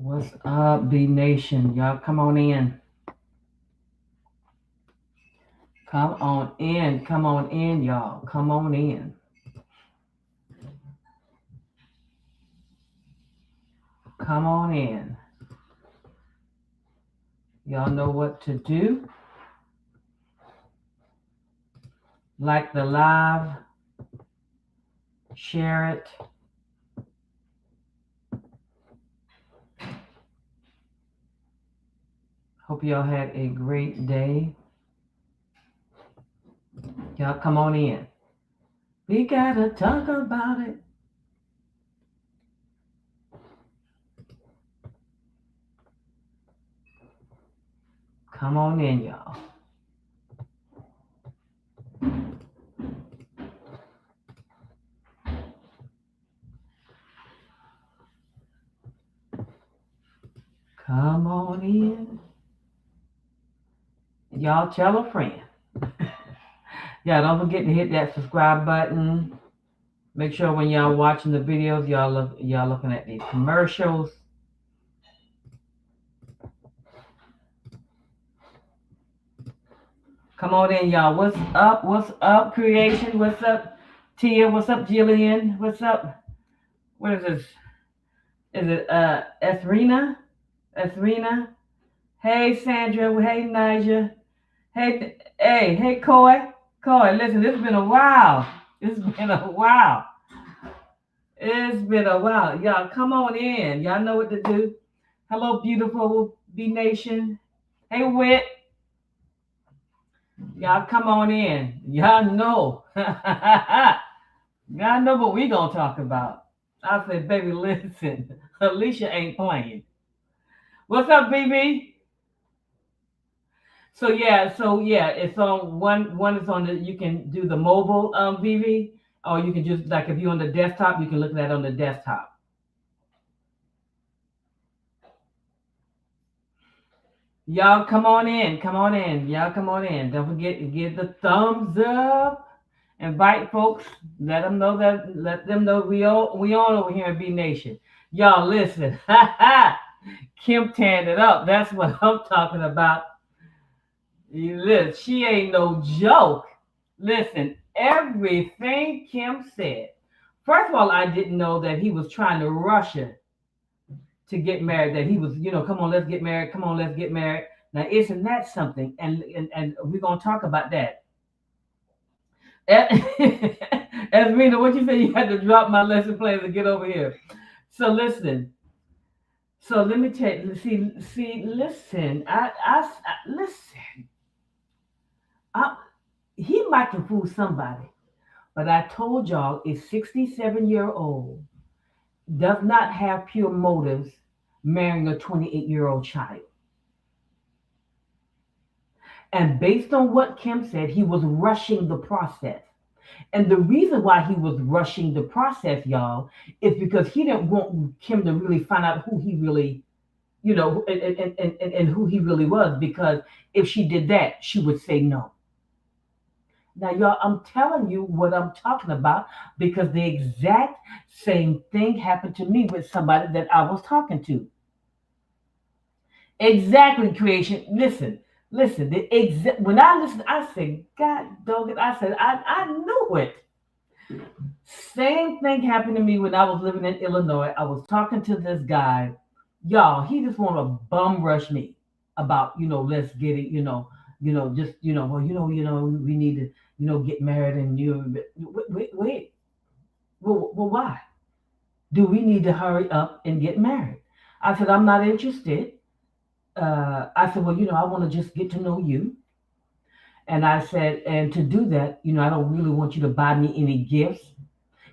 What's up, B Nation? Y'all come on in. Come on in. Come on in, y'all. Come on in. Come on in. Y'all know what to do. Like the live, share it. Hope y'all had a great day. Y'all come on in. We gotta talk about it. Come on in, y'all. Come on in. Y'all tell a friend. Yeah, don't forget to hit that subscribe button. Make sure when y'all watching the videos, y'all looking at these commercials. Come on in, y'all. What's up? What's up, Creation? What's up, Tia? What's up, Jillian? What's up? What is this? Is it Ethrina? Ethrina? Hey, Sandra. Hey, Nigel. Hey, Coy. Coy, listen, it's been a while. It's been a while. It's been a while. Y'all come on in. Y'all know what to do. Hello, beautiful B Nation. Hey, Wit. Y'all come on in. Y'all know. Y'all know what we gonna talk about. I said, baby, listen. Alicia ain't playing. What's up, BB? So yeah, it's on one is on the you can do the mobile BB, or you can just like if you're on the desktop, you can look at that on the desktop. Y'all come on in, come on in, y'all come on in. Don't forget to give the thumbs up. Invite folks. Let them know we all over here in B Nation. Y'all listen. Kim tanned it up. That's what I'm talking about. Listen, she ain't no joke. Listen, everything Kim said. First of all, I didn't know that he was trying to rush her to get married. That he was, come on, let's get married. Come on, let's get married. Now, isn't that something? And we're gonna talk about that. Esmina, what you say? You had to drop my lesson plans to get over here. So listen. So let me tell you. Listen. Listen. I, he might have fooled somebody, but I told y'all a 67-year-old does not have pure motives marrying a 28-year-old child. And based on what Kim said, he was rushing the process. And the reason why he was rushing the process, y'all, is because he didn't want Kim to really find out who he really, and who he really was. Because if she did that, she would say no. Now, y'all, I'm telling you what I'm talking about because the exact same thing happened to me with somebody that I was talking to. Exactly, creation. Listen. When I listened, I said, God dog it. I said, I knew it. Same thing happened to me when I was living in Illinois. I was talking to this guy. Y'all, he just want to bum rush me about, let's get it, just, well, we need to, get married and wait. Well, why? Do we need to hurry up and get married? I said, I'm not interested. I said, well, I want to just get to know you. And I said, and to do that, I don't really want you to buy me any gifts.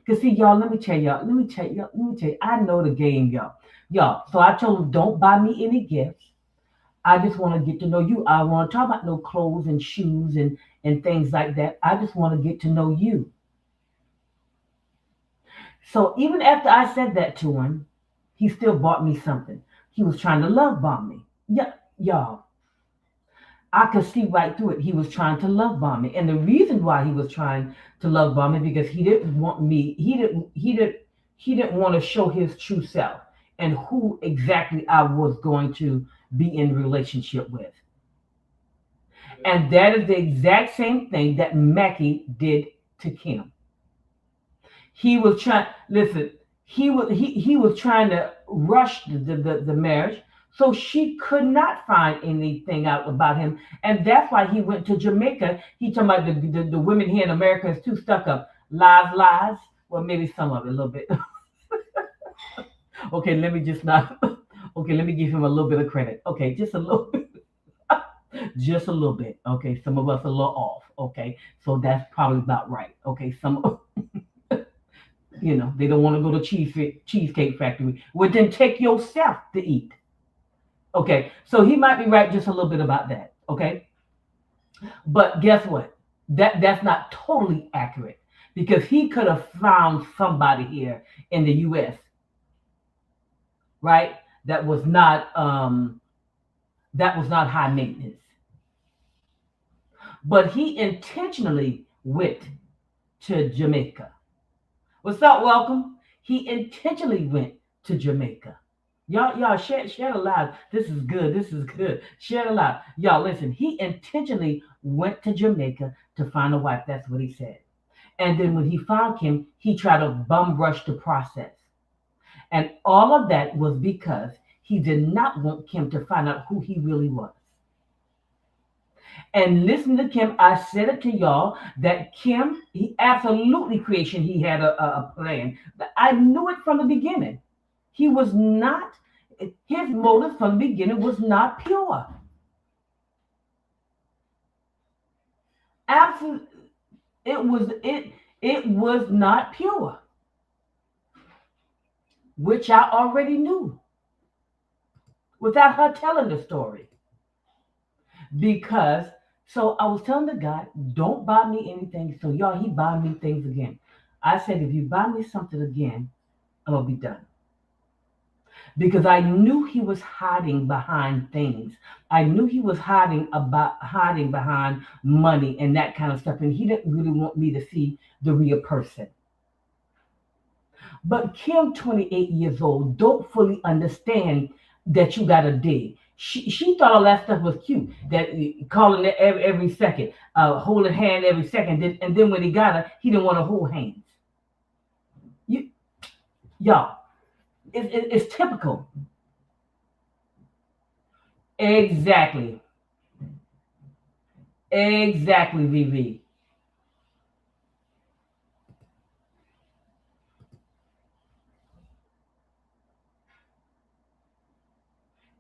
Because see, y'all, let me tell you, I know the game, y'all. So I told him, don't buy me any gifts. I just want to get to know you. I want to talk about no clothes and shoes and things like that. I just want to get to know you. So even after I said that to him, he still bought me something. He was trying to love bomb me. Yeah, y'all. I could see right through it. He was trying to love bomb me. And the reason why he was trying to love bomb me because he didn't want me, he didn't want to show his true self. and who exactly I was going to be in relationship with. And that is the exact same thing that Mackie did to Kim. He was trying, listen, he was trying to rush the marriage, so she could not find anything out about him. And that's why he went to Jamaica. He talking about the women here in America is too stuck up. Lies, lies. Well, maybe some of it, a little bit. Okay, let me just not. Okay, let me give him a little bit of credit. Okay, just a little bit. Just a little bit. Okay, some of us a little off. Okay, so that's probably about right. Okay, some, they don't want to go to cheesecake factory. Well, then take yourself to eat. Okay, so he might be right just a little bit about that. Okay, but guess what? That's not totally accurate because he could have found somebody here in the U.S. right that was not high maintenance, but he intentionally went to Jamaica. What's up? Welcome. He intentionally went to Jamaica. Y'all share it aloud. This is good. This is good. Share it aloud. Y'all listen. He intentionally went to Jamaica to find a wife. That's what he said. And then when he found Kim, he tried to bum rush the process. And all of that was because he did not want Kim to find out who he really was. And listen to Kim, I said it to y'all that Kim, he absolutely creation, he had a plan. I knew it from the beginning. He was not, his motive from the beginning was not pure. Absolutely, it was not pure, which I already knew without her telling the story. Because so I was telling the guy, don't buy me anything. So y'all, he buying me things again. I said, if you buy me something again, I'm gonna be done. Because I knew he was hiding behind things. I knew he was hiding behind money and that kind of stuff. And he didn't really want me to see the real person. But Kim, 28 years old, don't fully understand that you gotta dig. She thought all that stuff was cute. That calling it every second, holding hand every second, and then when he got her, he didn't want to hold hands. You, y'all, it's typical. Exactly, exactly, VV.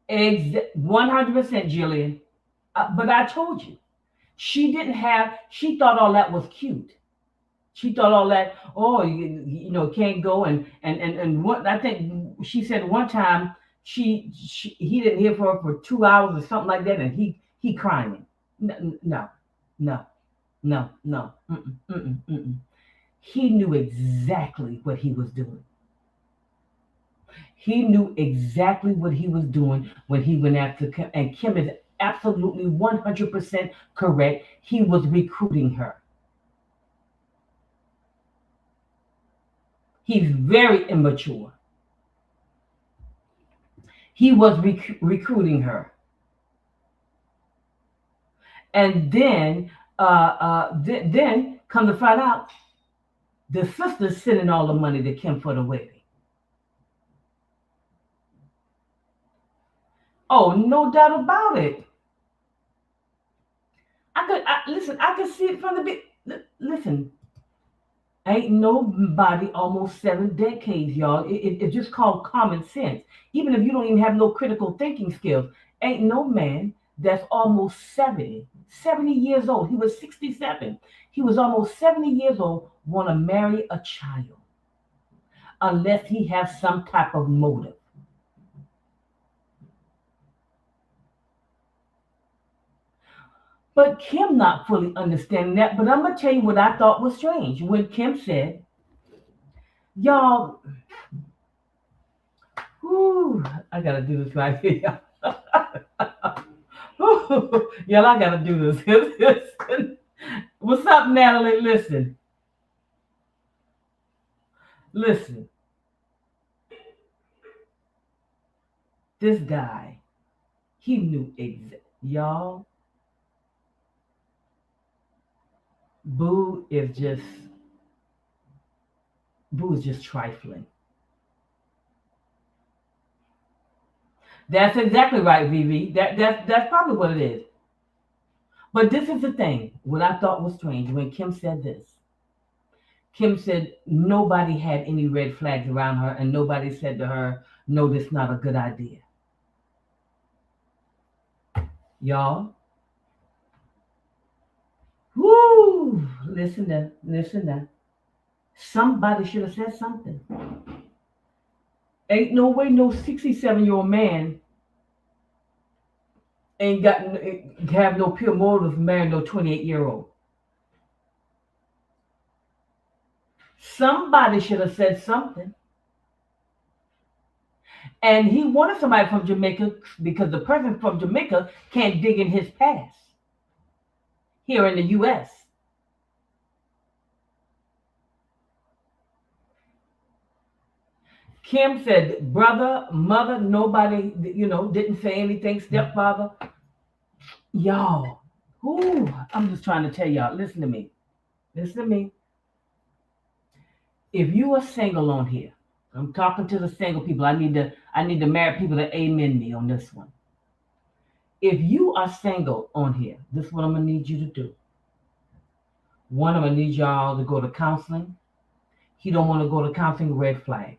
100%, Jillian. But I told you, she thought all that was cute. She thought all that, oh, can't go and what I think she said one time he didn't hear from her for 2 hours or something like that, and he crying. No, no, no, no. Mm-mm, mm-mm, mm-mm. He knew exactly what he was doing. He knew exactly what he was doing when he went after Kim, and Kim is absolutely 100% correct. He was recruiting her. He's very immature. He was recruiting her. And then come to find out, the sister's sending all the money to Kim for the wedding. Oh, no doubt about it. Listen. I could see it from the big. Listen, ain't nobody almost 7 decades, y'all. It's just called common sense. Even if you don't even have no critical thinking skills, ain't no man that's almost 70 years old. He was 67. He was almost 70 years old, want to marry a child unless he has some type of motive. But Kim not fully understanding that. But I'm gonna tell you what I thought was strange when Kim said, "Y'all, whew, I gotta do this right here. Y'all, I gotta do this. What's up, Natalie? Listen. This guy, he knew y'all. Boo is just Boo is just trifling. That's exactly right, Vivi. That's probably what it is. But this is the thing. What I thought was strange when Kim said this. Kim said nobody had any red flags around her, and nobody said to her, "No, this is not a good idea." Y'all, whoo! Listen to. Somebody should have said something. Ain't no way no 67-year-old man ain't got have no pure motives marrying no 28-year-old. Somebody should have said something. And he wanted somebody from Jamaica because the person from Jamaica can't dig in his past here in the U.S. Kim said, brother, mother, nobody, didn't say anything, stepfather. Y'all, I'm just trying to tell y'all, listen to me. Listen to me. If you are single on here, I'm talking to the single people. I need the married people to amen me on this one. If you are single on here, this is what I'm gonna need you to do. One, I'm gonna need y'all to go to counseling. He don't want to go to counseling, red flag.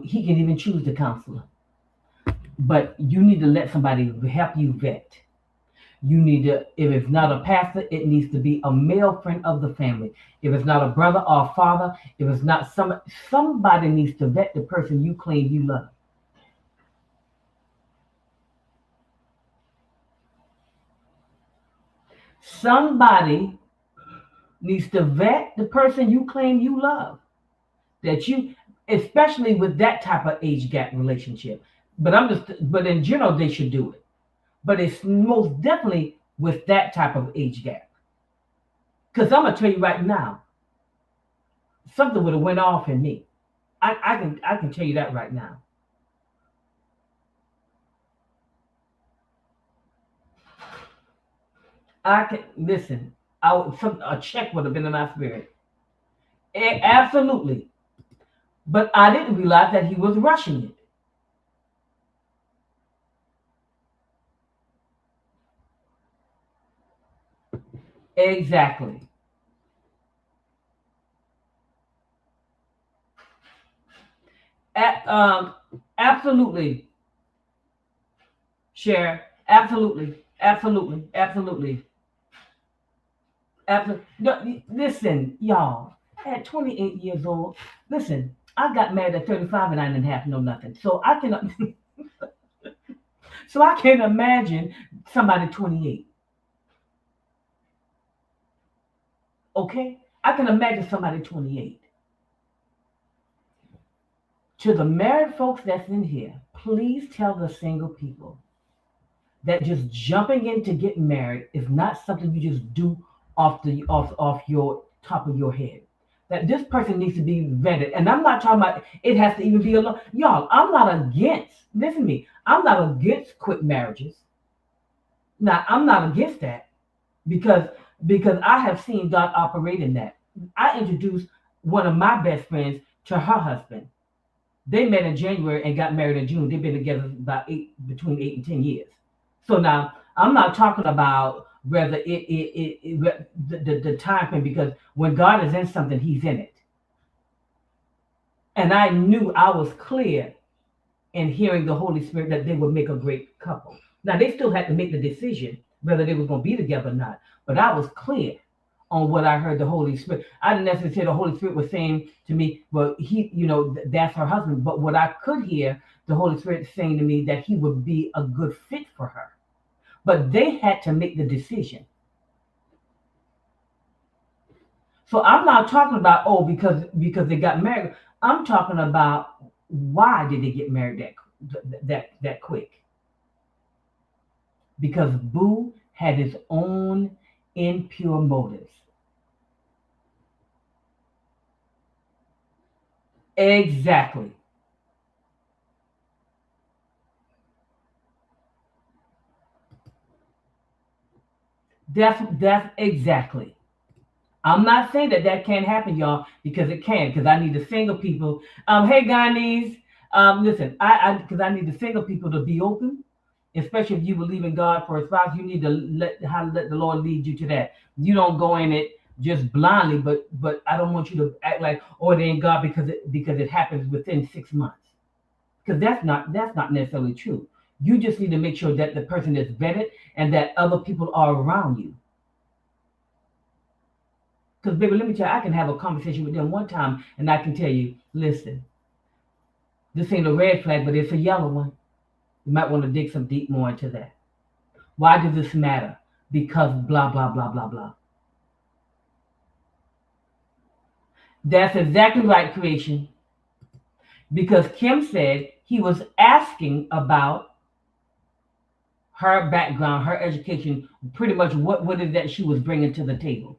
He can even choose the counselor, but you need to let somebody help you vet. You need to, if it's not a pastor, it needs to be a male friend of the family. If it's not a brother or a father, if it's not somebody needs to vet the person you claim you love. Somebody needs to vet the person you claim you love. That you, especially with that type of age gap relationship. But in general, they should do it. But it's most definitely with that type of age gap. Because I'm gonna tell you right now, something would have went off in me. I can tell you that right now. I can listen. A check would have been in my spirit. Absolutely. But I didn't realize that he was rushing it. Exactly. A- um, Absolutely. Share. Absolutely. Absolutely. Absolutely. Absolutely. No, listen, y'all. At 28 years old, listen, I got married at 35 and I didn't have no nothing. So I can imagine somebody 28. Okay? I can imagine somebody 28. To the married folks that's in here, please tell the single people that just jumping in to get married is not something you just do off your top of your head. That this person needs to be vetted, and I'm not talking about it has to even be alone. Y'all, I'm not against. Listen to me. I'm not against quick marriages. Now, I'm not against that because I have seen God operate in that. I introduced one of my best friends to her husband. They met in January and got married in June. They've been together about between 8 and 10 years. So now I'm not talking about whether the time frame because when God is in something, He's in it. And I knew I was clear in hearing the Holy Spirit that they would make a great couple. Now they still had to make the decision whether they were going to be together or not. But I was clear on what I heard the Holy Spirit. I didn't necessarily say the Holy Spirit was saying to me, well, that's her husband. But what I could hear the Holy Spirit saying to me that he would be a good fit for her. But they had to make the decision. So I'm not talking about because they got married. I'm talking about why did they get married that quick? Because Boo had his own impure motives. Exactly. That's exactly. I'm not saying that that can't happen, y'all, because it can. Because I need the single people. Hey, Guyanese, listen, because I need the single people to be open, especially if you believe in God for a spouse. You need to let the Lord lead you to that. You don't go in it just blindly, but I don't want you to act like, oh, it ain't God because it happens within 6 months. Because that's not necessarily true. You just need to make sure that the person is vetted and that other people are around you. Because, baby, let me tell you, I can have a conversation with them one time and I can tell you, listen, this ain't a red flag, but it's a yellow one. You might want to dig some deep more into that. Why does this matter? Because blah, blah, blah, blah, blah. That's exactly right, creation. Because Kim said he was asking about her background, her education, pretty much what is that she was bringing to the table.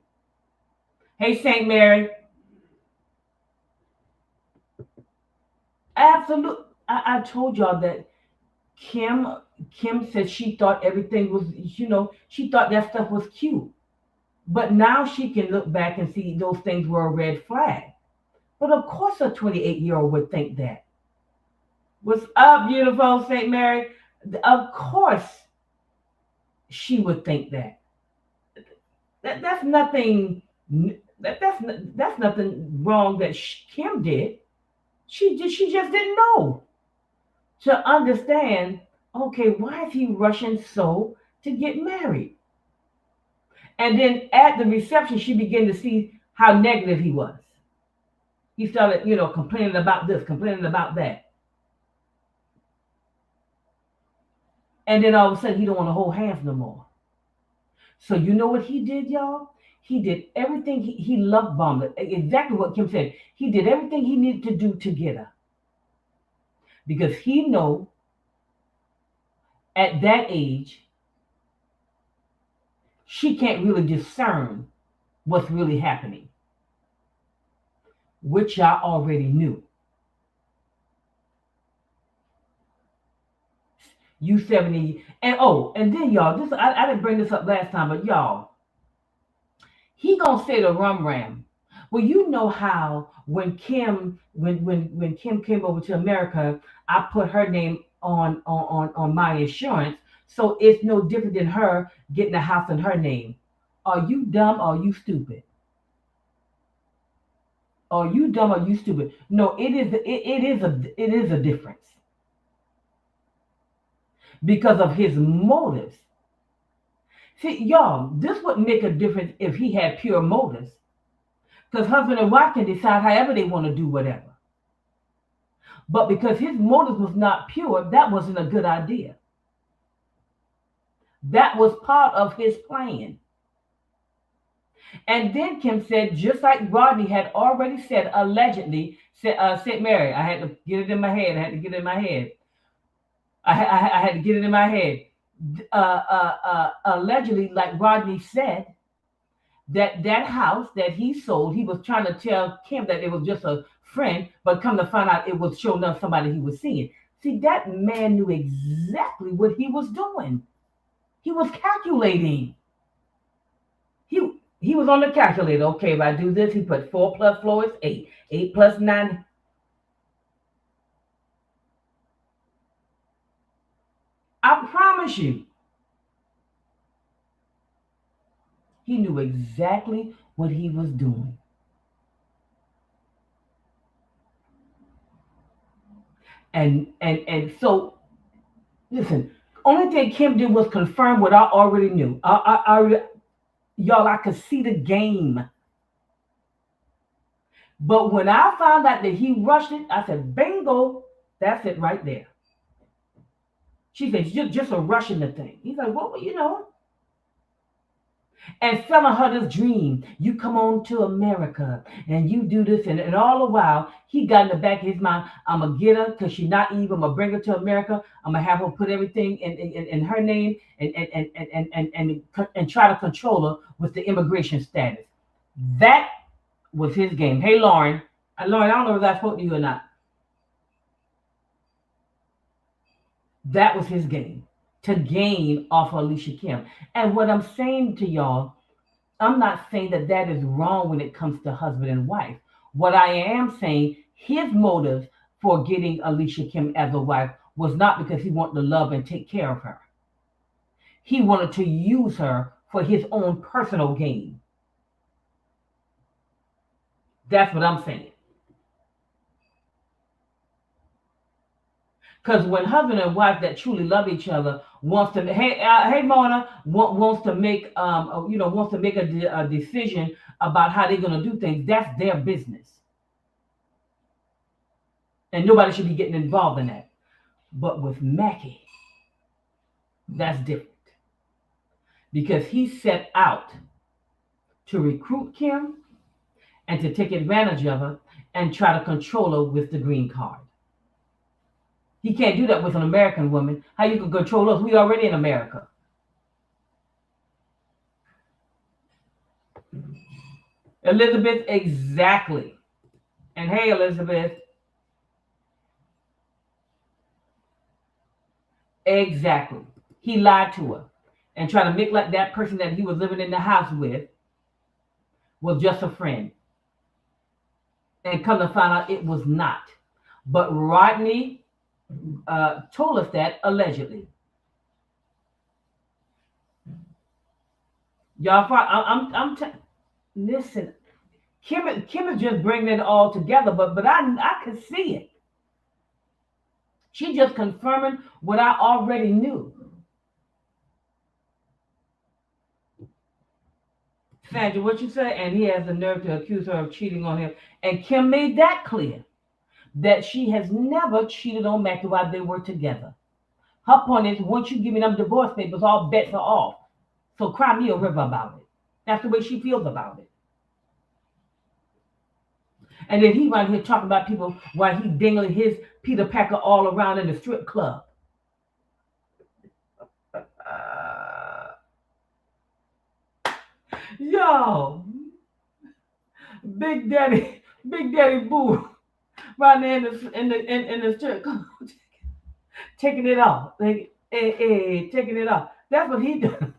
Hey, St. Mary. Absolutely. I told y'all that Kim Kim said she thought everything was, she thought that stuff was cute. But now she can look back and see those things were a red flag. But of course a 28-year-old would think that. What's up, beautiful St. Mary? Of course she would think that. That's nothing that's nothing wrong that Kim did. She just didn't know to understand, okay, why is he rushing so to get married? And then at the reception, she began to see how negative he was. He started, complaining about this, complaining about that. And then all of a sudden, he don't want to hold hands no more. So you know what he did, y'all? He did everything. He love bombed it. Exactly what Kim said. He did everything he needed to do to get her. Because he know at that age, she can't really discern what's really happening, which y'all already knew. You 70, and then y'all, this I didn't bring this up last time, but y'all, he gonna say the rum ram. Well, you know how when Kim came over to America, I put her name on my insurance, so it's no different than her getting a house in her name. Are you dumb or are you stupid? Are you dumb or you stupid? No, it is a difference because of his motives. See, y'all, this would make a difference if he had pure motives. Because husband and wife can decide however they want to do whatever. But because his motive was not pure, that wasn't a good idea. That was part of his plan. And then Kim said, just like Rodney had already said, allegedly, said Mary, I had to get it in my head. I had to get it in my head. I had to get it in my head. Allegedly, like Rodney said, that house that he sold, he was trying to tell Kim that it was just a friend, but come to find out it was showing up somebody he was seeing. See, that man knew exactly what he was doing. He was calculating. He was on the calculator. Okay, if I do this, he put 4 plus 4 is 8. 8 plus 9. I promise you, he knew exactly what he was doing. And so, listen, only thing Kim did was confirm what I already knew. Y'all, I could see the game. But when I found out that he rushed it, I said, bingo, that's it right there. She said, just a rushing the thing. He's like, well, and selling her this dream. You come on to America and you do this. And all the while, he got in the back of his mind, I'm going to get her because she's not even. I'm going to bring her to America. I'm going to have her put everything in her name and try to control her with the immigration status. That was his game. Hey, Lauren. Lauren, I don't know if I spoke to you or not. That was his game. to gain off of Alicia Kim. And what I'm saying to y'all, I'm not saying that that is wrong when it comes to husband and wife. What I am saying, his motive for getting Alicia Kim as a wife was not because he wanted to love and take care of her. He wanted to use her for his own personal gain. That's what I'm saying. Because when husband and wife that truly love each other wants to, hey Mona, wants to make, wants to make a decision about how they're going to do things, that's their business. And nobody should be getting involved in that. But with Mackie, that's different. Because he set out to recruit Kim and to take advantage of her and try to control her with the green card. He can't do that with an American woman. How you can control us? We already in America. Elizabeth, exactly. And hey, Elizabeth. Exactly. He lied to her and tried to make like that person that he was living in the house with was just a friend. And come to find out it was not. But Rodney told us that allegedly. Y'all, listen. Kim is just bringing it all together, but I could see it. She just confirming what I already knew. Sandra, what you say? And he has the nerve to accuse her of cheating on him. And Kim made that clear, that she has never cheated on Mackie while they were together. Her point is, once you give me them divorce papers, all bets are off. So cry me a river about it. That's the way she feels about it. And then he right here talking about people while he dingling his Peter Packer all around in the strip club. Yo, Big Daddy Boo, right there in the strip club, taking it off, like, taking it off. That's what he does.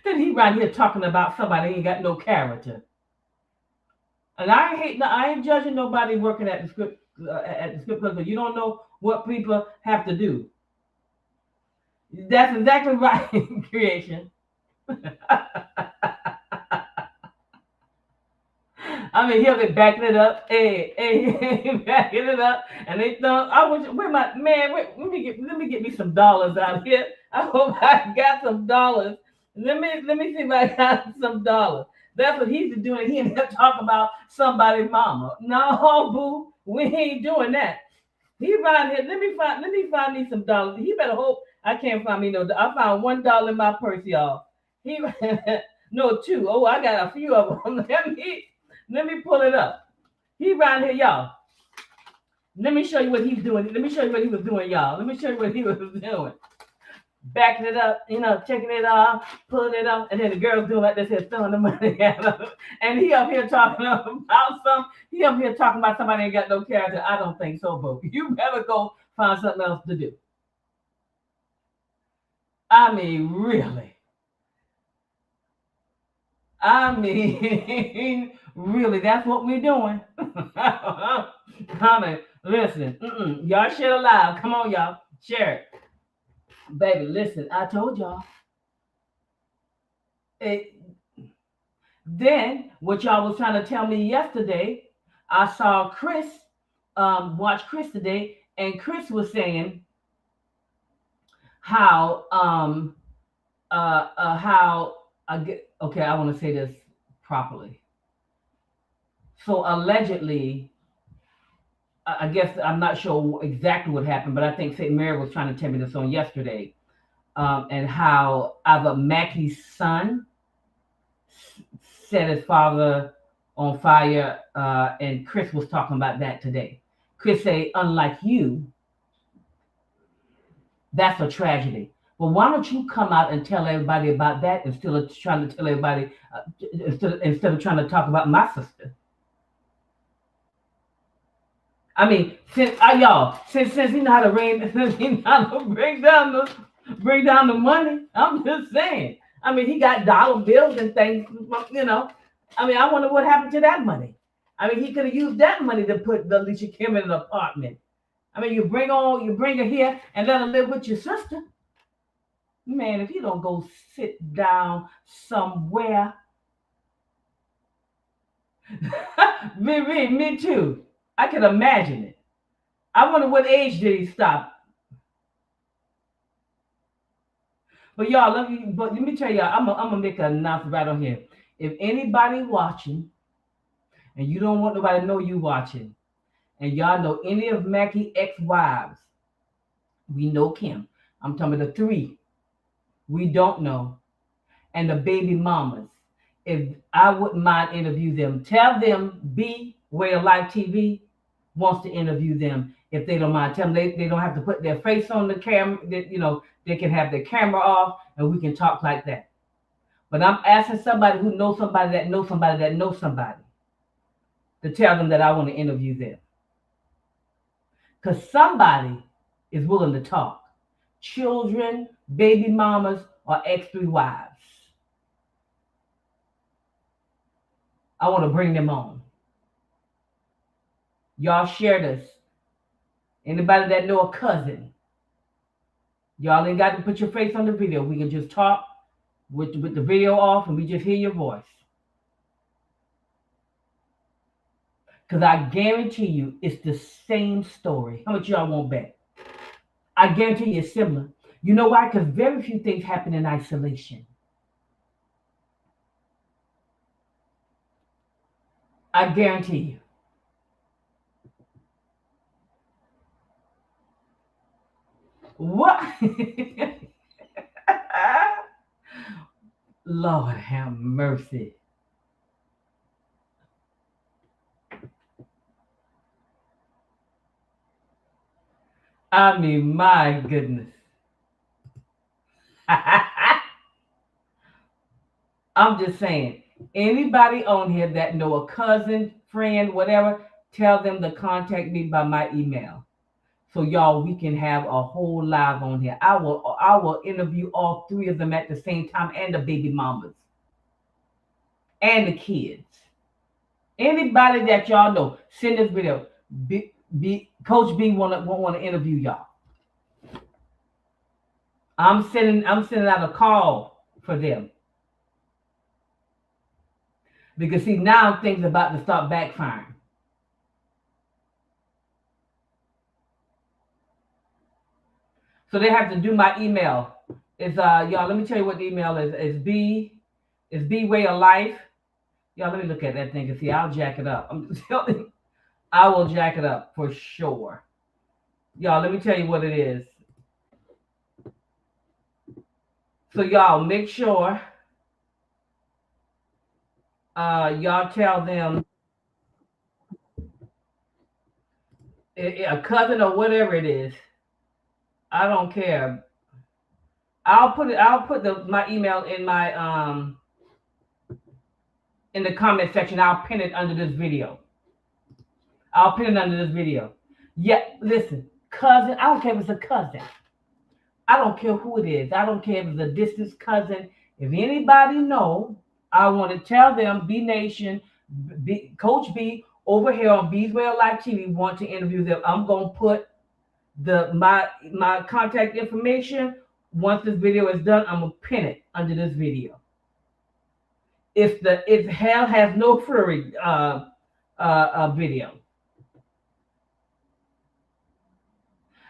Then he right here talking about somebody ain't got no character. And I ain't judging nobody working at the script club, because you don't know what people have to do. That's exactly right, creation. I mean, he'll be backing it up, backing it up, and they thought, let me get me some dollars out here. I hope I got some dollars. Let me see if I got some dollars. That's what he's doing. He ain't talking about somebody's mama. No, boo, we ain't doing that. He right here. Let me find me some dollars. He better hope I can't find me no. I found $1 in my purse, y'all. He no, two. Oh, I got a few of them. Let me pull it up. He right here, y'all. Let me show you what he's doing. Let me show you what he was doing, y'all. Let me show you what he was doing. Backing it up, taking it off, pulling it up, and then the girl's doing like this here, throwing the money at him. And he up here talking about somebody ain't got no character. I don't think so, boo. You better go find something else to do. I mean, really. Really, that's what we're doing. I mean, listen, y'all share it live. Come on, y'all, share it. Baby, listen, I told y'all. Then, what y'all was trying to tell me yesterday, I saw Chris, watch Chris today, and Chris was saying how I want to say this properly. So allegedly, I guess I'm not sure exactly what happened, but I think St. Mary was trying to tell me this on yesterday, and how either Mackie's son set his father on fire, and Chris was talking about that today. Chris say, unlike you, that's a tragedy. Well, why don't you come out and tell everybody about that instead of trying to tell everybody, instead of trying to talk about my sister? I mean, since y'all, since he know how to rain, since he know how to bring down the money. I'm just saying. I mean, he got dollar bills and things. You know, I mean, I wonder what happened to that money. I mean, he could have used that money to put the Alicia Kim in an apartment. I mean, you bring her here and let her live with your sister. Man, if you don't go sit down somewhere, me too. I can imagine it. I wonder what age did he stop. But let me tell y'all, I'm gonna make an announcement right on here. If anybody watching and you don't want nobody to know you watching, and y'all know any of Mackie's ex-wives, we know Kim. I'm talking about the three we don't know, and the baby mamas. If I wouldn't mind interview them, tell them B Way of Life TV wants to interview them if they don't mind. Tell them they don't have to put their face on the camera. They can have their camera off and we can talk like that. But I'm asking somebody who knows somebody that knows somebody that knows somebody to tell them that I want to interview them. Because somebody is willing to talk. Children, baby mamas, or ex-3 wives. I want to bring them on. Y'all share this. Anybody that know a cousin, y'all ain't got to put your face on the video. We can just talk with the video off and we just hear your voice. Because I guarantee you it's the same story. How much y'all want bet? I guarantee you it's similar. You know why? Because very few things happen in isolation. I guarantee you. What? Lord have mercy. I mean, my goodness. I'm just saying, anybody on here that know a cousin, friend, whatever, tell them to contact me by my email. So y'all, we can have a whole live on here. I will interview all three of them at the same time and the baby mamas and the kids. Anybody that y'all know, send this video. Coach B won't want to interview y'all. I'm sending out a call for them. Because see, now things about to start backfiring. So they have to do my email. It's y'all, let me tell you what the email is. It's B Way of Life. Y'all, let me look at that thing and see. I'll jack it up. I'm telling you, I will jack it up for sure. Y'all, let me tell you what it is. So y'all make sure y'all tell them a cousin or whatever it is. I don't care. I'll put my email in my in the comment section. I'll pin it under this video. Yeah, listen, cousin. I don't care if it's a cousin. I don't care who it is. I don't care if it's a distant cousin. If anybody know, I want to tell them, B Nation, Coach B over here on B's Way of Life TV want to interview them. I'm gonna put my contact information. Once this video is done, I'm gonna pin it under this video. If hell has no fury video.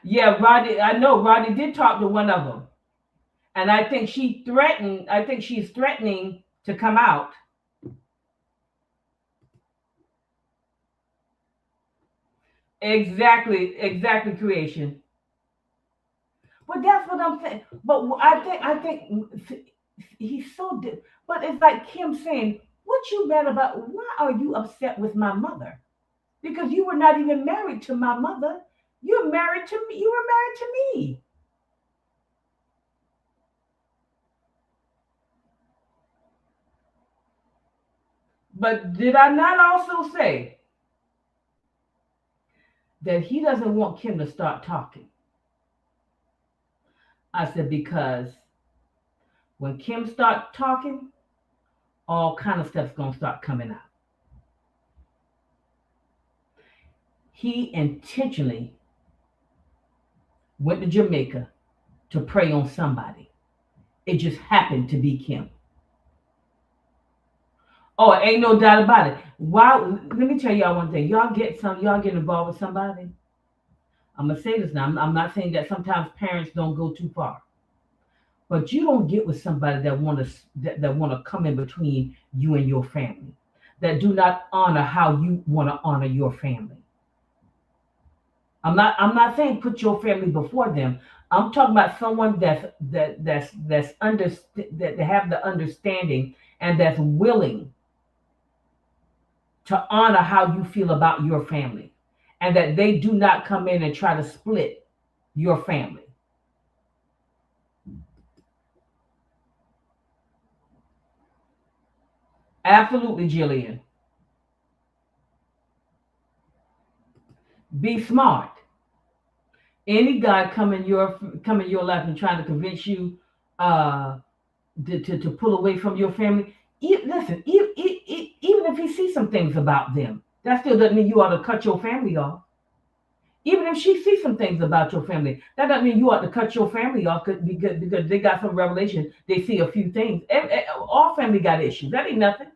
Yeah, Roddy. I know Roddy did talk to one of them, and I think she's threatening to come out. Exactly, creation. But that's what I'm saying. But I think he's so. But it's like Kim saying, "What you mad about? Why are you upset with my mother? Because you were not even married to my mother. You're married to me. You were married to me." But did I not also say that he doesn't want Kim to start talking. I said, because when Kim start talking, all kind of stuff's gonna start coming out. He intentionally went to Jamaica to prey on somebody. It just happened to be Kim. Oh, ain't no doubt about it. Why? Let me tell y'all one thing. Y'all get involved with somebody. I'm gonna say this now. I'm not saying that sometimes parents don't go too far, but you don't get with somebody that want to come in between you and your family, that do not honor how you want to honor your family. I'm not saying put your family before them. I'm talking about someone that's under that have the understanding and that's willing to honor how you feel about your family, and that they do not come in and try to split your family. Absolutely, Jillian. Be smart. Any guy come in your life and trying to convince you uh, to pull away from your family, listen, even if he sees some things about them, that still doesn't mean you ought to cut your family off. Even if she sees some things about your family, that doesn't mean you ought to cut your family off because they got some revelation. They see a few things. All family got issues. That ain't nothing.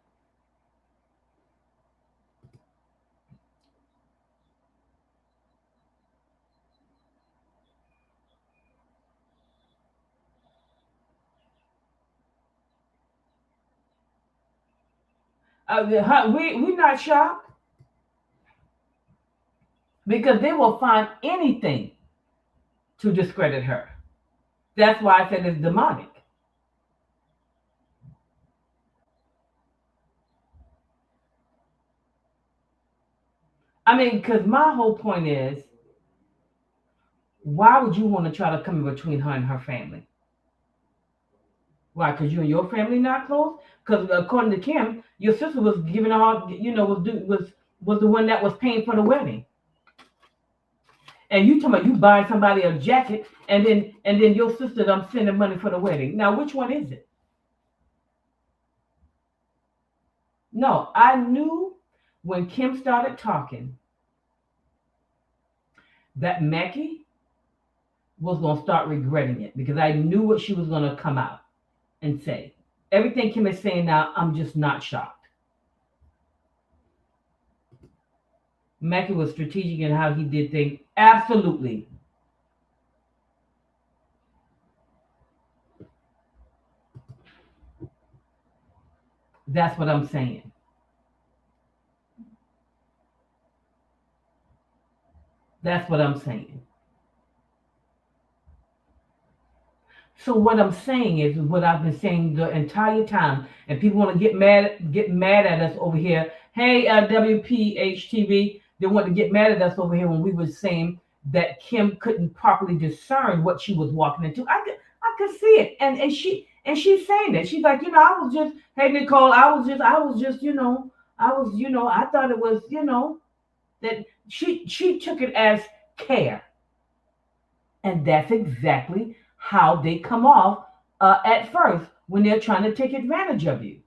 We not shocked because they will find anything to discredit her. That's why I said it's demonic. I mean, because my whole point is, why would you want to try to come in between her and her family? Why? Because you and your family not close? Because according to Kim, your sister was giving all, was the one that was paying for the wedding. And you talking about you buying somebody a jacket, and then your sister done sending money for the wedding. Now, which one is it? No, I knew when Kim started talking that Mackie was gonna start regretting it, because I knew what she was gonna come out and say. Everything Kim is saying now, I'm just not shocked. Mackie was strategic in how he did things. Absolutely. That's what I'm saying. That's what I'm saying. So what I'm saying is what I've been saying the entire time, and people want to get mad at us over here. Hey, WPHTV, they want to get mad at us over here when we were saying that Kim couldn't properly discern what she was walking into. I could see it, and she's saying it. She's like, I was just, hey Nicole, I was just, I thought it was, that she took it as care. And that's exactly how they come off at first when they're trying to take advantage of you.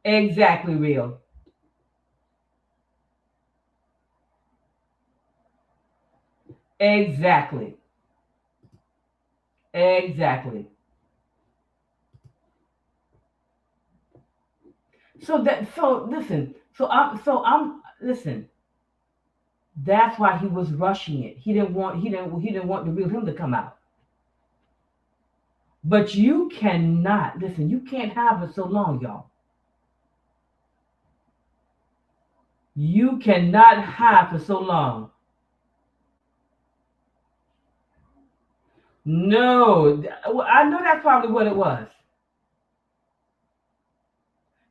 Exactly, real. Exactly. Exactly. So listen. So I'm listen. That's why he was rushing it. He didn't want the real him to come out. But you cannot listen. You can't have it so long, y'all. You cannot hide for so long. No, I know that's probably what it was.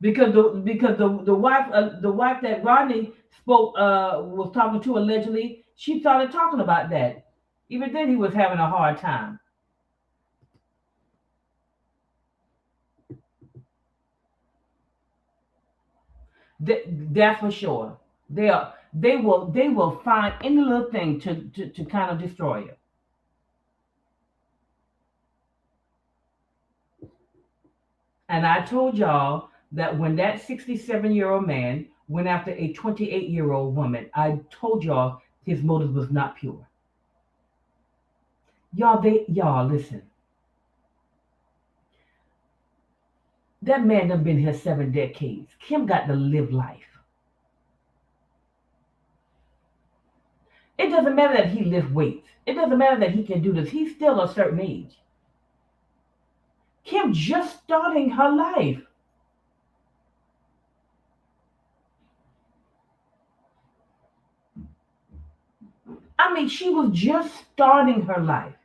Because the wife that Rodney spoke was talking to allegedly, she started talking about that. Even then, he was having a hard time. That's for sure. They will find any little thing to kind of destroy you. And I told y'all that when that 67-year-old man went after a 28-year-old woman, I told y'all his motive was not pure. Y'all listen. That man done been here 7 decades. Kim got to live life. It doesn't matter that he lift weights. It doesn't matter that he can do this. He's still a certain age. Kim just starting her life. I mean, she was just starting her life.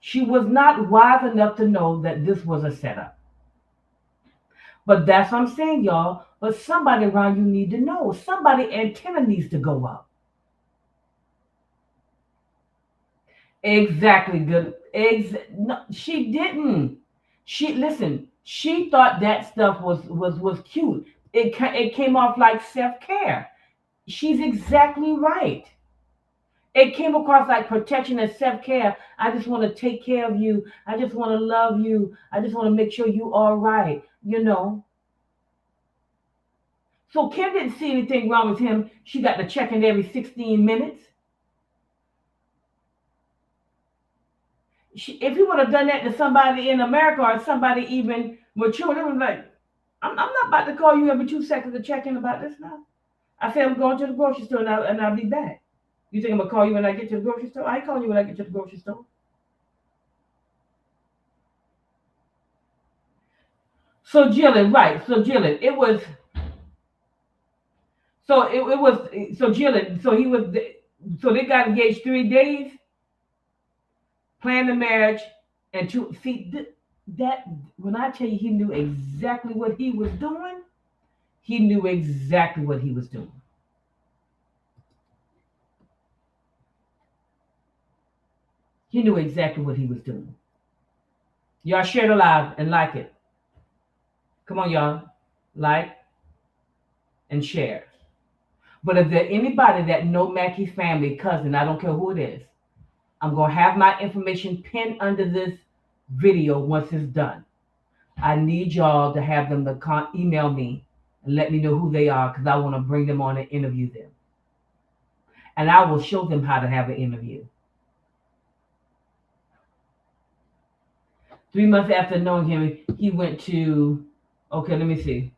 She was not wise enough to know that this was a setup. But that's what I'm saying, y'all. But somebody around you need to know. Somebody antenna needs to go up. Exactly good. No, she didn't. She listen. She thought that stuff was cute. It came off like self care. She's exactly right. It came across like protection and self care. I just want to take care of you. I just want to love you. I just want to make sure you are right. So Kim didn't see anything wrong with him. She got to check in every 16 minutes. If he would have done that to somebody in America or somebody even mature, they would be like, I'm not about to call you every 2 seconds to check in about this now. I said I'm going to the grocery store and I'll be back. You think I'm going to call you when I get to the grocery store? I ain't calling you when I get to the grocery store. So Jillian, right. So Jillian, it was, so it was, so Jillian, so he was, so they got engaged 3 days, planned the marriage, and see, that, when I tell you he knew exactly what he was doing, he knew exactly what he was doing. He knew exactly what he was doing. Y'all share the live and like it. Come on, y'all. Like and share. But if there's anybody that know Mackie's family, cousin, I don't care who it is, I'm going to have my information pinned under this video once it's done. I need y'all to have them to email me and let me know who they are because I want to bring them on and interview them. And I will show them how to have an interview. 3 months after knowing him, he went to, okay, let me see.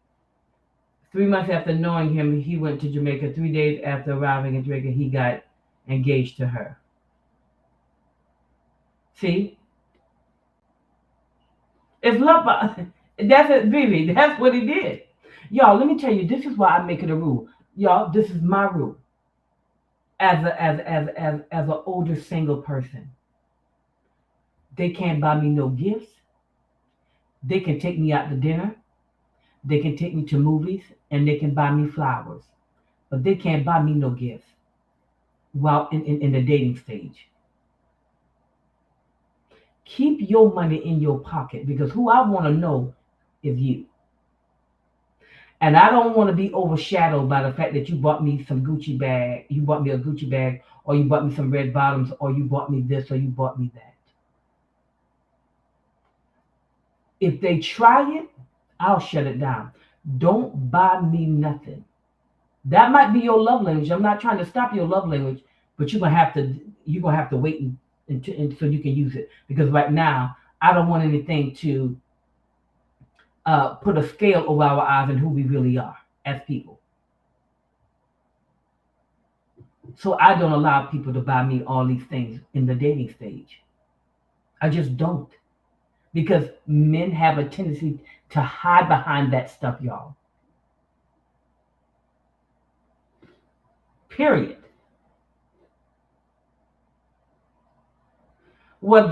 3 months after knowing him, he went to Jamaica. 3 days after arriving in Jamaica, he got engaged to her. See? It's love. That's it, baby. That's what he did. Y'all, let me tell you, this is why I make it a rule. Y'all, this is my rule. As an older single person. They can't buy me no gifts. They can take me out to dinner. They can take me to movies and they can buy me flowers. But they can't buy me no gifts while in the dating stage. Keep your money in your pocket because who I want to know is you. And I don't want to be overshadowed by the fact that you bought me some Gucci bag, you bought me a Gucci bag, or you bought me some red bottoms, or you bought me this, or you bought me that. If they try it, I'll shut it down. Don't buy me nothing. That might be your love language. I'm not trying to stop your love language, but you're gonna have to wait and so you can use it. Because right now, I don't want anything to put a scale over our eyes and who we really are as people. So I don't allow people to buy me all these things in the dating stage. I just don't. Because men have a tendency to hide behind that stuff, y'all. Period. Well,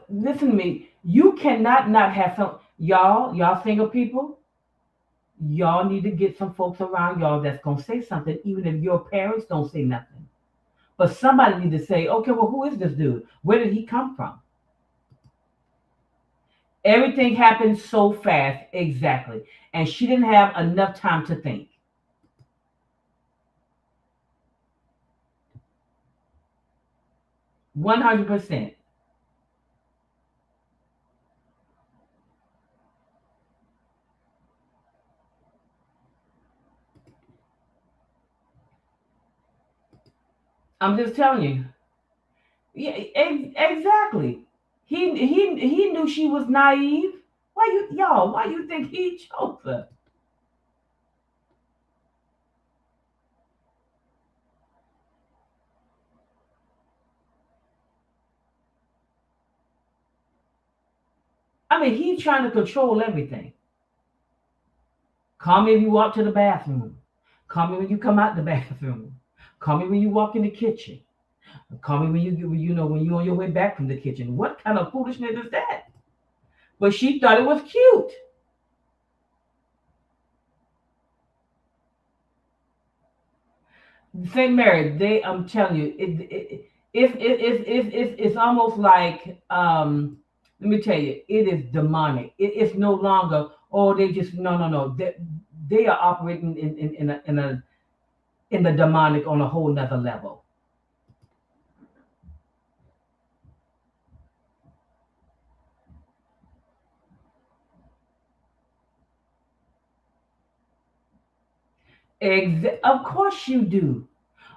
listen to me. You cannot not have some, y'all single people, y'all need to get some folks around y'all that's going to say something, even if your parents don't say nothing. But somebody need to say, okay, well, who is this dude? Where did he come from? Everything happened so fast, exactly. And she didn't have enough time to think. 100%. I'm just telling you. Yeah, exactly. He knew she was naive. Why you think he chose her? I mean, he's trying to control everything. Call me if you walk to the bathroom. Call me when you come out the bathroom. Call me when you walk in the kitchen. Call me when when you're on your way back from the kitchen. What kind of foolishness is that? But she thought it was cute. Saint Mary, I'm telling you, it's almost like let me tell you, it is demonic. It's no longer, oh, they just no. They are operating in the demonic on a whole nother level. Of course you do.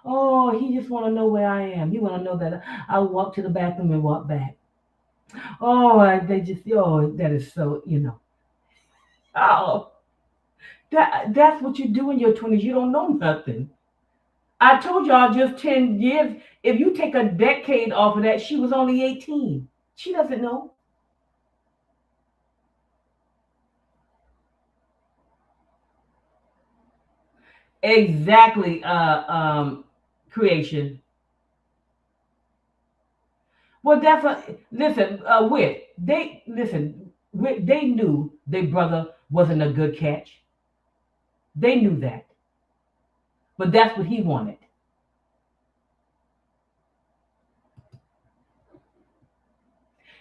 Oh, he just want to know where I am. He want to know that I walk to the bathroom and walk back. Oh, that is so, Oh, that's what you do in your 20s. You don't know nothing. I told y'all just 10 years. If you take a decade off of that, she was only 18. She doesn't know. Exactly, creation. Well, that's listen, they knew their brother wasn't a good catch. They knew that. But that's what he wanted.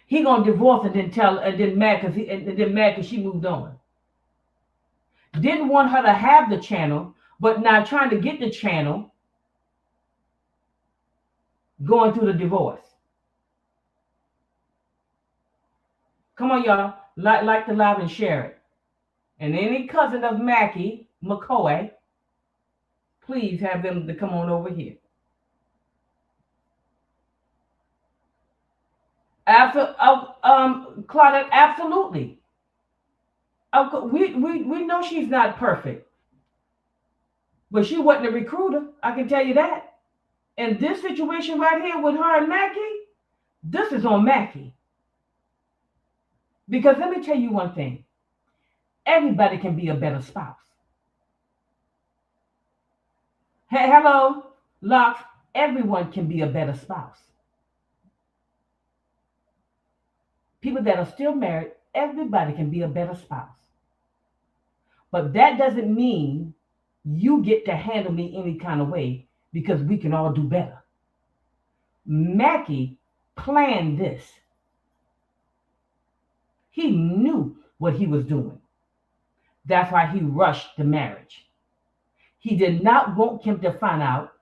He gonna divorce and then mad because she moved on. Didn't want her to have the channel, but now trying to get the channel going through the divorce. Come on, y'all. Like the live and share it. And any cousin of Mackie McCoy, please have them to come on over here. After Claudette, absolutely. We know she's not perfect, but she wasn't a recruiter. I can tell you that. And this situation right here with her and Mackie, this is on Mackie. Because let me tell you one thing: everybody can be a better spouse. Hey, hello, Locke. Everyone can be a better spouse. People that are still married, everybody can be a better spouse. But that doesn't mean you get to handle me any kind of way because we can all do better. Mackie planned this. He knew what he was doing. That's why he rushed the marriage. He did not want Kim to find out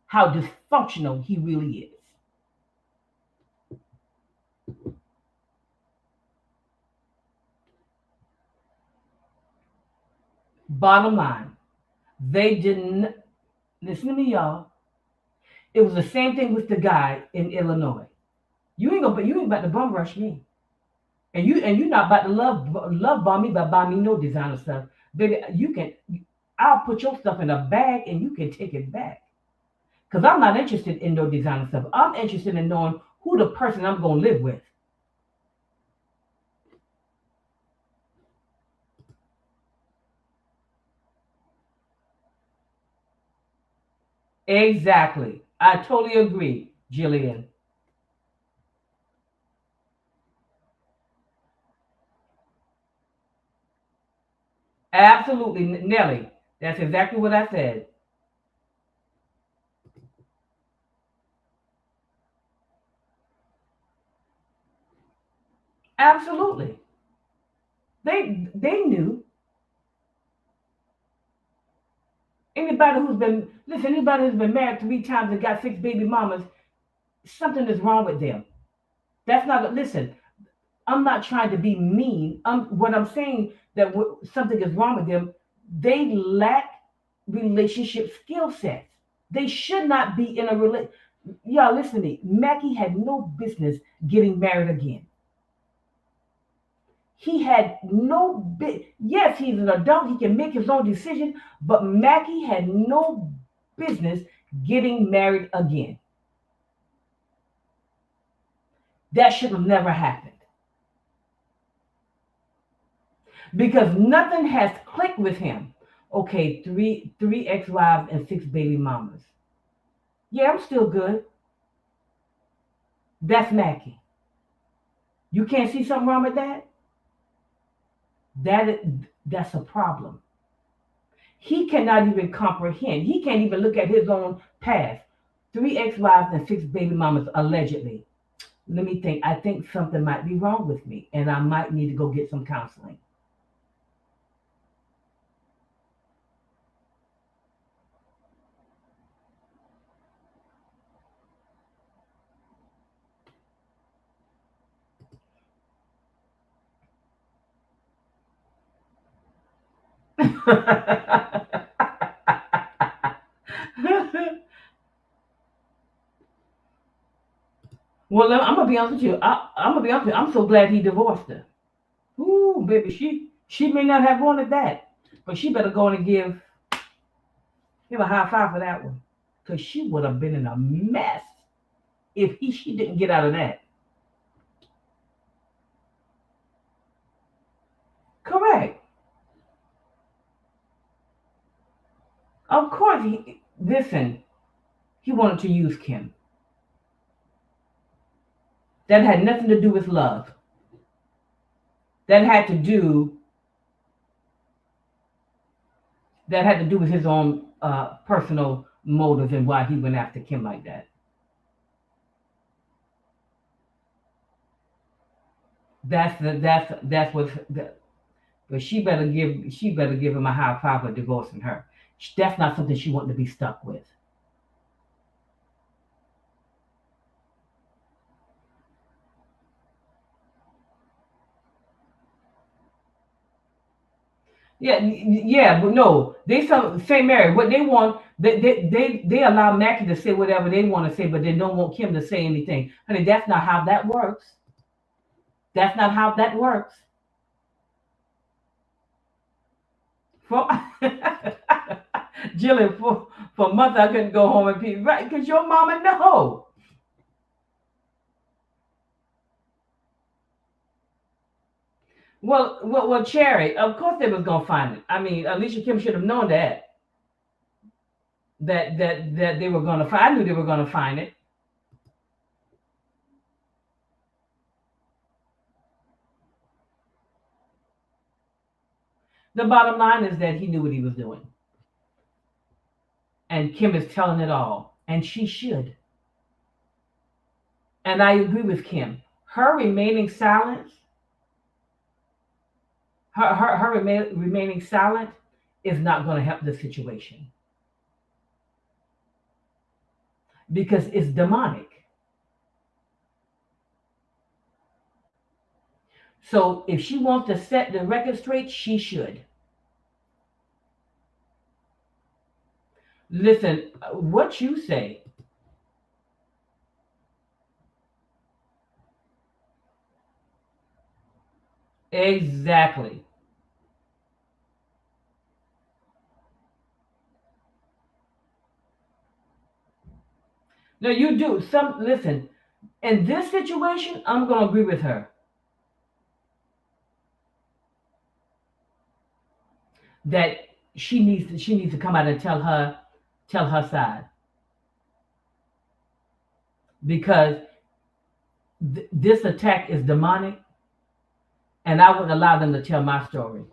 how dysfunctional he really is. Bottom line, they didn't listen to me, y'all. It was the same thing with the guy in Illinois. You ain't about to bum rush me. And you not about to love bomb me by buying me no designer stuff. Baby, I'll put your stuff in a bag and you can take it back. Because I'm not interested in no designer stuff. I'm interested in knowing who the person I'm gonna live with. Exactly. I totally agree, Jillian. Absolutely, Nelly. That's exactly what I said. Absolutely. They knew. Anybody who's been married 3 times and got 6 baby mamas, something is wrong with them. That's not listen. I'm not trying to be mean. What I'm saying that something is wrong with them. They lack relationship skill sets. They should not be in a relationship. Y'all listen to me. Mackie had no business getting married again. He had no bit. Yes, he's an adult. He can make his own decision. But Mackie had no business getting married again. That should have never happened because nothing has clicked with him. Okay, three ex-wives and 6 baby mamas. Yeah, I'm still good. That's Mackie. You can't see something wrong with that? That's a problem. He cannot even comprehend. He can't even look at his own past. 3 ex-wives and 6 baby mamas allegedly. Let me think. I think something might be wrong with me, and I might need to go get some counseling. Well, I'm gonna be honest with you. I'm gonna be honest with you. I'm so glad he divorced her. Ooh, baby, she may not have wanted that, but she better go on and give a high five for that one, because she would have been in a mess if she didn't get out of that. Correct. Of course, listen. He wanted to use Kim. That had nothing to do with love. That had to do with his own personal motives and why he went after Kim like that. That's what. But she better give him a high five for divorcing her. That's not something she wanted to be stuck with. Yeah, yeah, but no, they some St. Mary. What they want, they allow Mackie to say whatever they want to say, but they don't want Kim to say anything. Honey, that's not how that works. That's not how that works. For Jillian, for months I couldn't go home and pee, right? Because your mama know. Well, Cherry. Of course they was gonna find it. I mean, Alicia Kim should have known that they were gonna find. I knew they were gonna find it. The bottom line is that he knew what he was doing, and Kim is telling it all, and she should. And I agree with Kim. Her remaining silence, remaining silent, is not going to help the situation because it's demonic. So if she wants to set the record straight, she should. Listen, what you say. Exactly. No, you do. Listen, in this situation, I'm gonna agree with her that she needs to come out and tell her side because this attack is demonic, and I wouldn't allow them to tell my story.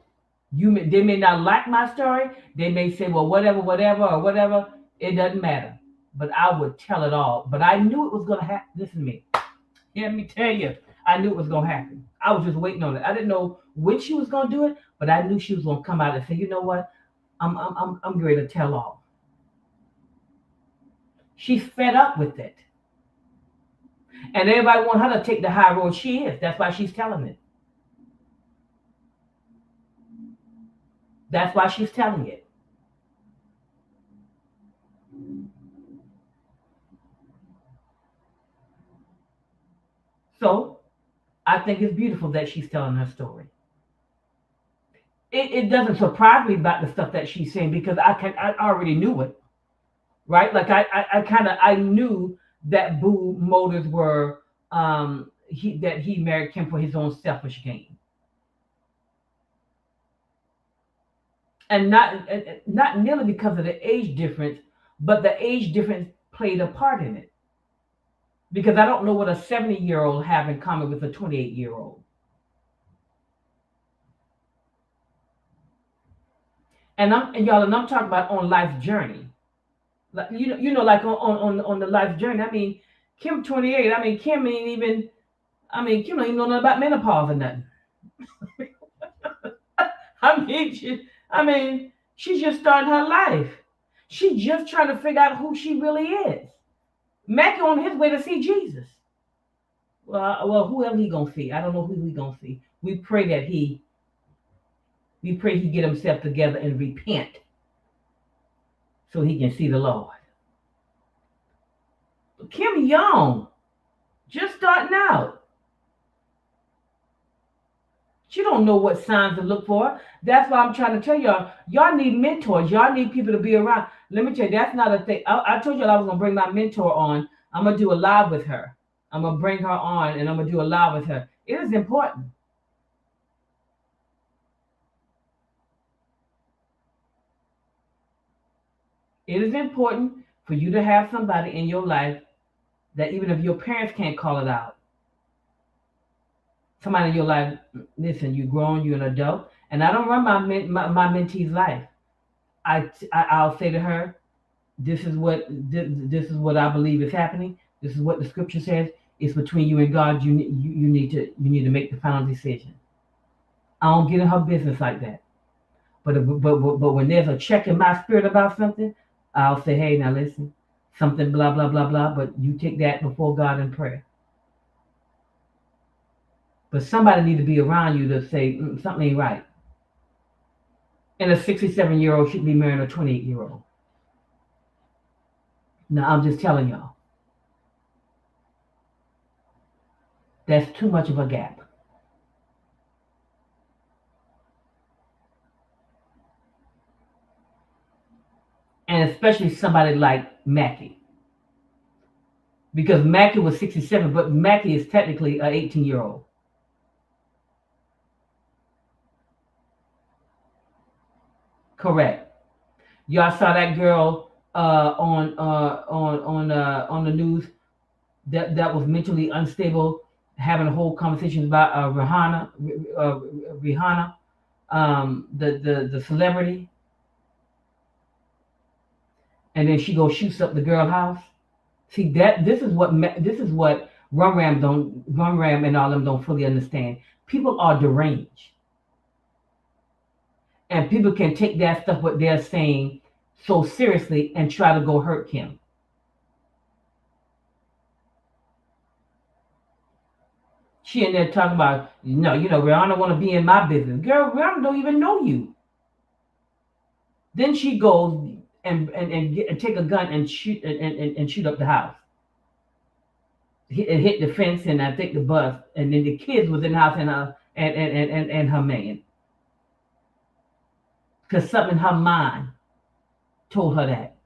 They may not like my story. They may say, well, whatever, or whatever. It doesn't matter. But I would tell it all. But I knew it was going to happen. Listen to me. Let me tell you. I knew it was gonna happen. I was just waiting on it. I didn't know when she was gonna do it, but I knew she was gonna come out and say, you know what, I'm ready to tell all. She's fed up with it, and everybody want her to take the high road. She is. That's why she's telling it. That's why she's telling it. So I think it's beautiful that she's telling her story. It doesn't surprise me about the stuff that she's saying because I already knew it, right? Like I kind of I knew that Boo motives were that he married Kim for his own selfish gain, and not nearly because of the age difference, but the age difference played a part in it. Because I don't know what a 70-year-old have in common with a 28-year-old. And I'm talking about on life's journey. Like like on the life journey. I mean, Kim 28. I mean, Kim ain't even. I mean, Kim don't even know nothing about menopause or nothing. I mean, she's just starting her life. She's just trying to figure out who she really is. Mackie on his way to see Jesus. Well, whoever he gonna see, I don't know who he gonna see. We pray he get himself together and repent so he can see the Lord. But Kim Young, just starting out. She don't know what signs to look for. That's why I'm trying to tell y'all. Y'all need mentors. Y'all need people to be around. Let me tell you, that's not a thing. I told y'all I was gonna bring my mentor on. I'm gonna do a live with her. I'm gonna bring her on and I'm gonna do a live with her. It is important. It is important for you to have somebody in your life that even if your parents can't call it out, somebody in your life, listen, you're grown, you're an adult, and I don't run my mentee's life. I'll say to her, this is what I believe is happening. This is what the scripture says. It's between you and God. You need to make the final decision. I don't get in her business like that. But when there's a check in my spirit about something, I'll say, hey, now listen, something blah blah blah blah. But you take that before God in prayer. But somebody need to be around you to say something ain't right. And a 67-year-old should be marrying a 28-year-old. Now I'm just telling y'all, that's too much of a gap. And especially somebody like Mackie. Because Mackie was 67, but Mackie is technically an 18-year-old. Correct. Y'all saw that girl on the news that was mentally unstable, having a whole conversation about Rihanna, the celebrity, and then she goes shoots up the girl house. See that this is what Run Ram and all them don't fully understand. People are deranged, and people can take that stuff what they're saying so seriously and try to go hurt Kim. She in there talking about, Rihanna want to be in my business. Girl, Rihanna don't even know you. Then she goes and take a gun and shoot up the house. It hit the fence and I think the bus, and then the kids was in the house and her man. Because something in her mind told her that.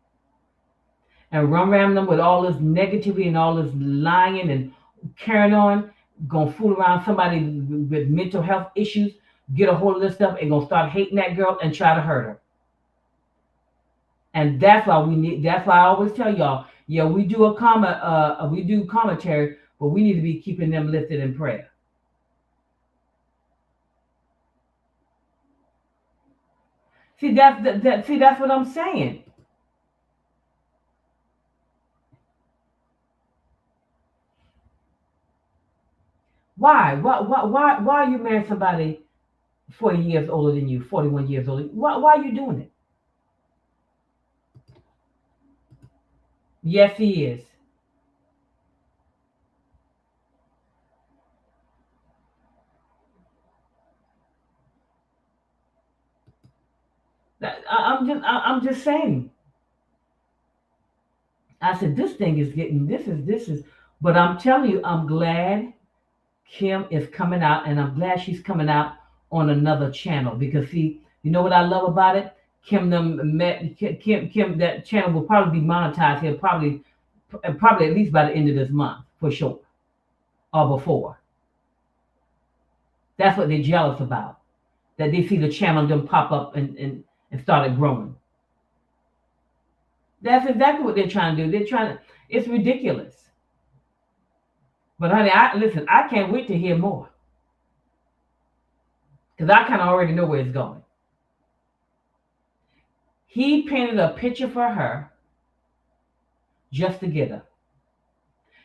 And run around them with all this negativity and all this lying and carrying on, gonna fool around somebody with mental health issues, get a hold of this stuff and gonna start hating that girl and try to hurt her. And that's why I always tell y'all, yeah, we do commentary, but we need to be keeping them lifted in prayer. See, that's what I'm saying. Why? Why are you marrying somebody 40 years older than you, 41 years older? Why are you doing it? Yes, he is. I'm just saying. I said this thing is getting this is. But I'm telling you, I'm glad Kim is coming out, and I'm glad she's coming out on another channel because see, you know what I love about it? Kim, that channel will probably be monetized here probably at least by the end of this month for sure or before. That's what they're jealous about. That they see the channel them pop up and started growing. That's exactly what they're trying to do. They're trying to. It's ridiculous. But honey, listen. I can't wait to hear more because I kind of already know where it's going. He painted a picture for her just to get her.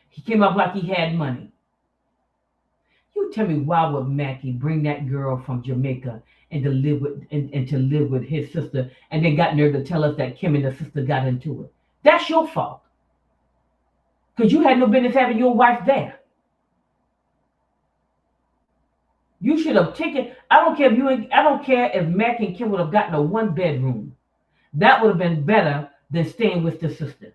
He came up like he had money. You tell me why would Mackie bring that girl from Jamaica and to live with his sister, and then got nerve to tell us that Kim and the sister got into it? That's your fault because you had no business having your wife there. You should have taken. I don't care if I don't care if Mac and Kim would have gotten a 1 bedroom. That would have been better than staying with the sister.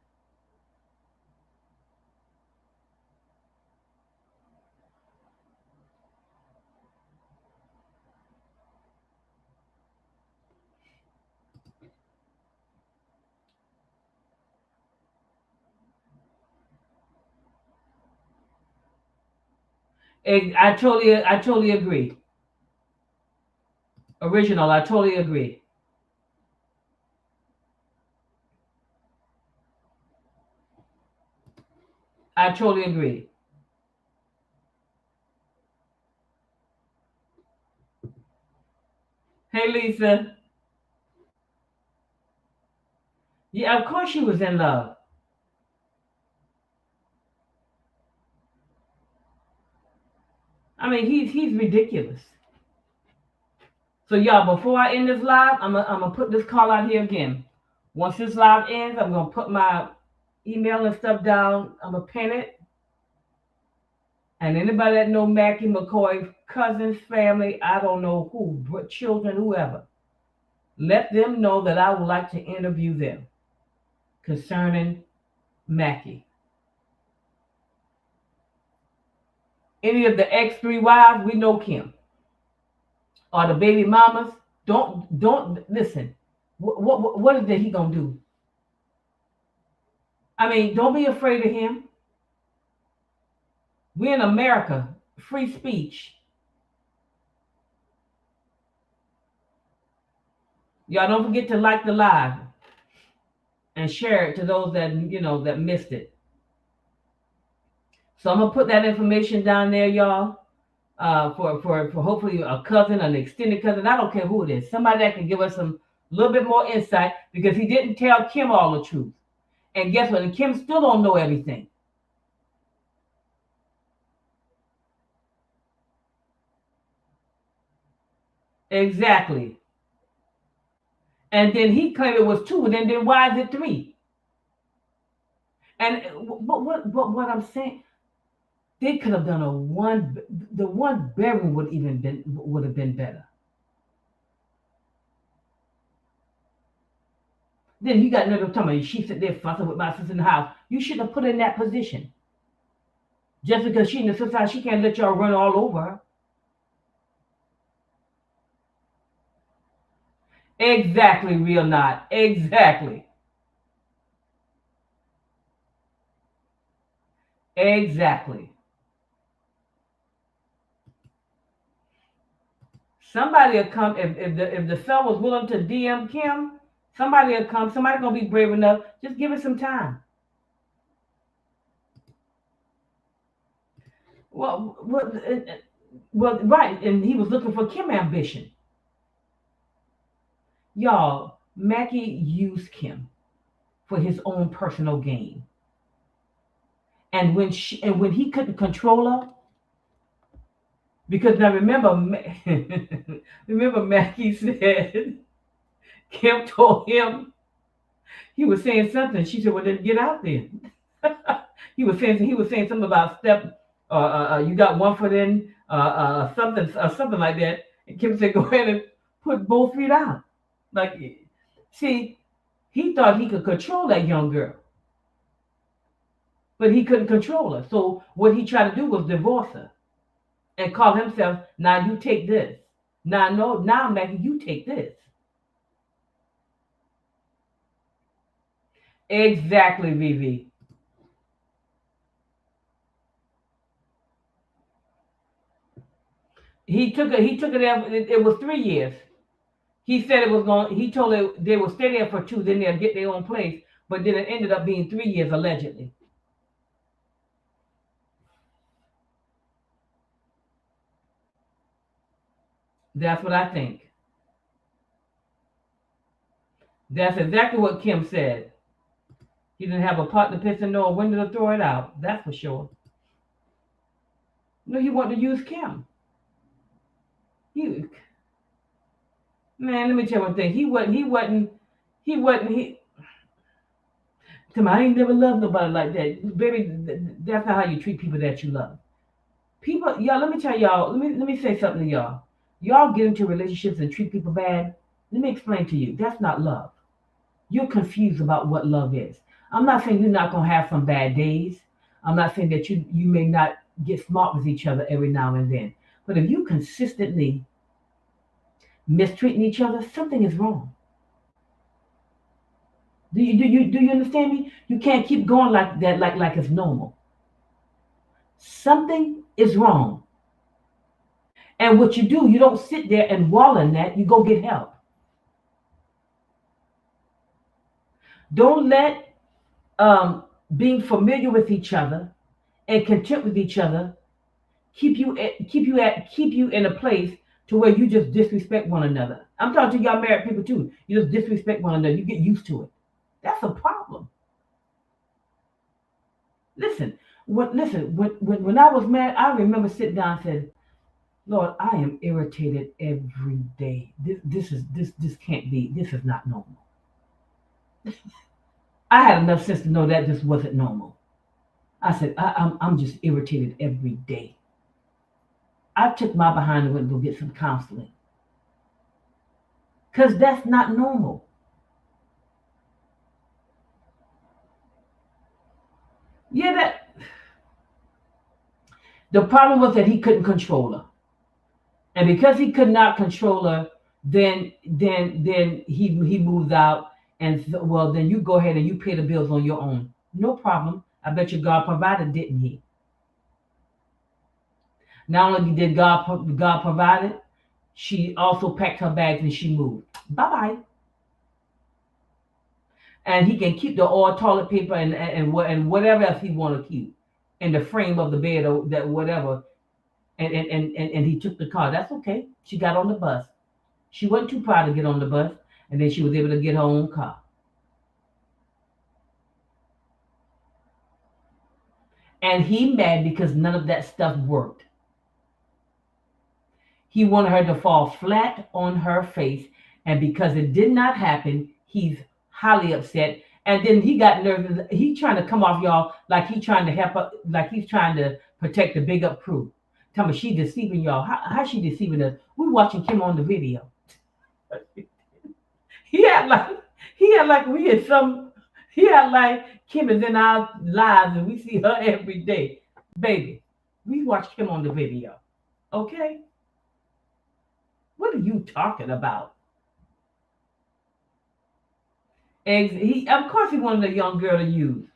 I totally agree. Original, I totally agree. I totally agree. Hey, Lisa. Yeah, of course she was in love. I mean, he's ridiculous. So y'all, before I end this live, I'm gonna put this call out here again. Once this live ends, I'm gonna put my email and stuff down. I'm gonna pin it. And anybody that know Mackie McCoy, cousins, family, I don't know who, children, whoever, let them know that I would like to interview them concerning Mackie. Any of the X3 wives, we know Kim. Or the baby mamas, don't listen. What is that he gonna do? I mean, don't be afraid of him. We're in America, free speech. Y'all don't forget to like the live and share it to those that that missed it. So I'm gonna put that information down there, y'all. For hopefully a cousin, an extended cousin. I don't care who it is. Somebody that can give us some little bit more insight because he didn't tell Kim all the truth. And guess what? And Kim still don't know everything. Exactly. And then he claimed it was 2, and then why is it 3? And what I'm saying, they could have done the 1 bedroom would have been better. Then you got another time she sit there fussing with my sister in the house. You should have put her in that position. Just because she in the sister house, she can't let y'all run all over her. Exactly, real not. Exactly. Exactly. Somebody will come if the fella was willing to DM Kim. Somebody will come. Somebody gonna be brave enough. Just give it some time. Well, right, and he was looking for Kim ambition. Y'all, Mackie used Kim for his own personal gain, and when he couldn't control her, Because now remember, remember Mackie said Kim told him he was saying something. She said, "Well, then get out there." He was saying something about step. You got one foot in, something like that. And Kim said, "Go ahead and put both feet out." Like, see, he thought he could control that young girl, but he couldn't control her. So what he tried to do was divorce her and call himself, "Now you take this. Now no, now Maggie, you take this." Exactly, Vivi. He took it. It was 3 years. He said it was going. He told it they would stay there for two, then they'll get their own place. But then it ended up being 3 years allegedly. That's what I think. That's exactly what Kim said. He didn't have a pot to piss in nor a window to throw it out. That's for sure. No, he wanted to use Kim. He Man, let me tell you one thing. He wasn't. He wasn't. He wasn't. He. Come on, I ain't never loved nobody like that, baby. That's not how you treat people that you love. People, y'all. Let me tell y'all. Let me say something to y'all. Y'all get into relationships and treat people bad. Let me explain to you. That's not love. You're confused about what love is. I'm not saying you're not gonna have some bad days. I'm not saying that you may not get smart with each other every now and then. But if you consistently mistreating each other, something is wrong. Do you understand me? You can't keep going like that, like it's normal. Something is wrong. And what you do, you don't sit there and wallow in that. You go get help. Don't let being familiar with each other and content with each other keep you in a place to where you just disrespect one another. I'm talking to y'all married people too. You just disrespect one another. You get used to it. That's a problem. Listen, when I was married, I remember sitting down and said, Lord, I am irritated every day. This can't be. This is not normal. I had enough sense to know that this wasn't normal. I said, I'm just irritated every day. I took my behind and went to go get some counseling because that's not normal. Yeah, that the problem was that he couldn't control her, and because he could not control her, then he moves out, and well, then you go ahead and you pay the bills on your own. No problem. I bet you God provided, didn't He? Not only did God provide it, she also packed her bags and she moved. Bye bye. And he can keep the oil, toilet paper, and whatever else he want to keep in the frame of the bed or that whatever. And he took the car. That's okay. She got on the bus. She wasn't too proud to get on the bus, and then she was able to get her own car. And he mad because none of that stuff worked. He wanted her to fall flat on her face, and because it did not happen, he's highly upset. And then he got nervous. He trying to come off y'all like he trying to help up, like he's trying to protect the big up crew. Tell me she deceiving y'all. How she deceiving us? We watching Kim on the video. He had like he had like we had some. He had like Kim is in our lives and we see her every day, baby. We watch Kim on the video. Okay, what are you talking about? He of course he wanted a young girl to use.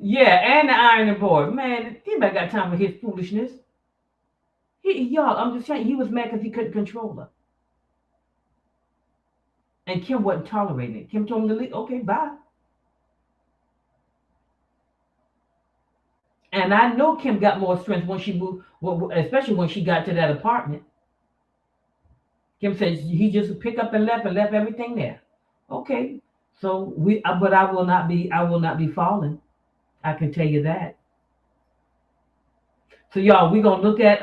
Yeah, and the ironing board. Man, anybody got time for his foolishness? Y'all, I'm just saying, he was mad because he couldn't control her. And Kim wasn't tolerating it. Kim told him to leave. Okay, bye. And I know Kim got more strength when she moved, especially when she got to that apartment. Kim said he just picked up and left everything there. Okay. So but I will not be falling. I can tell you that. So y'all, we're gonna look at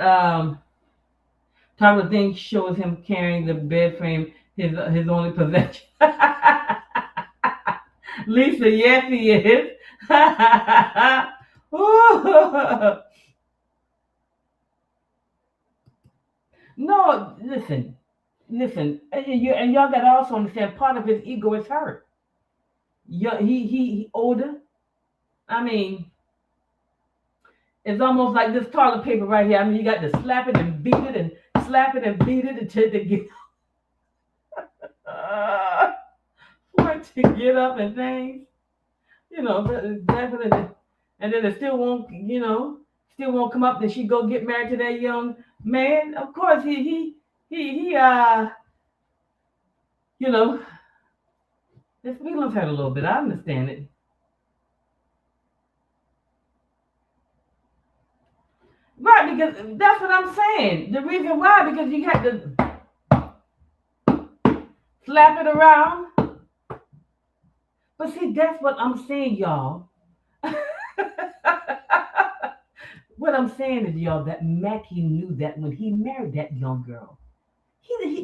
top of the thing shows him carrying the bed frame, his only possession. Lisa, yes, he is. Ooh. No, listen, and y'all got to also understand part of his ego is hurt. He older. I mean, it's almost like this toilet paper right here. I mean, you got to slap it and beat it and slap it and beat it until to get uh, for it to get up and things. You know, definitely. And then it still won't, still won't come up. Then she go get married to that young man. Of course, he you know, his feelings hurt a little bit. I understand it. Right, because that's what I'm saying. The reason why, because you had to slap it around. But see, that's what I'm saying, y'all. What I'm saying is, y'all, that Mackie knew that when he married that young girl.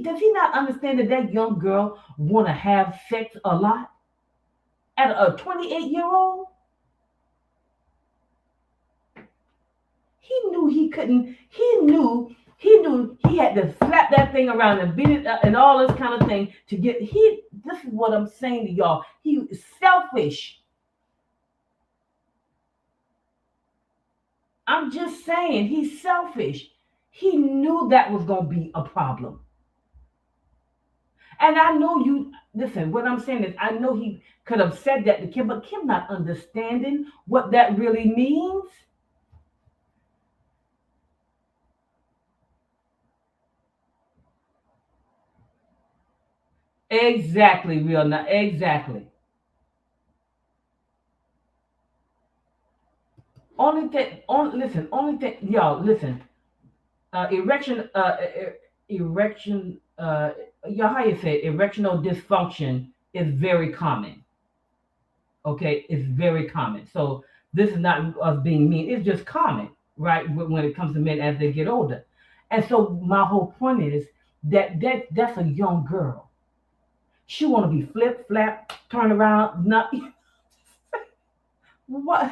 Does he not understand that that young girl want to have sex a lot at a 28-year-old? He knew he couldn't. He knew he had to slap that thing around and beat it and all this kind of thing to get. This is what I'm saying to y'all. He is selfish. I'm just saying he's selfish. He knew that was gonna be a problem. And I know you listen, what I'm saying is I know he could have said that to Kim, but Kim not understanding what that really means. Exactly, real not exactly. Only thing on listen, only thing y'all listen. Erection erection y'all how you say it, erectional dysfunction is very common. Okay, it's very common. So this is not us being mean, it's just common, right? When it comes to men as they get older. And so my whole point is that's a young girl. She want to be flip flap, turn around, not what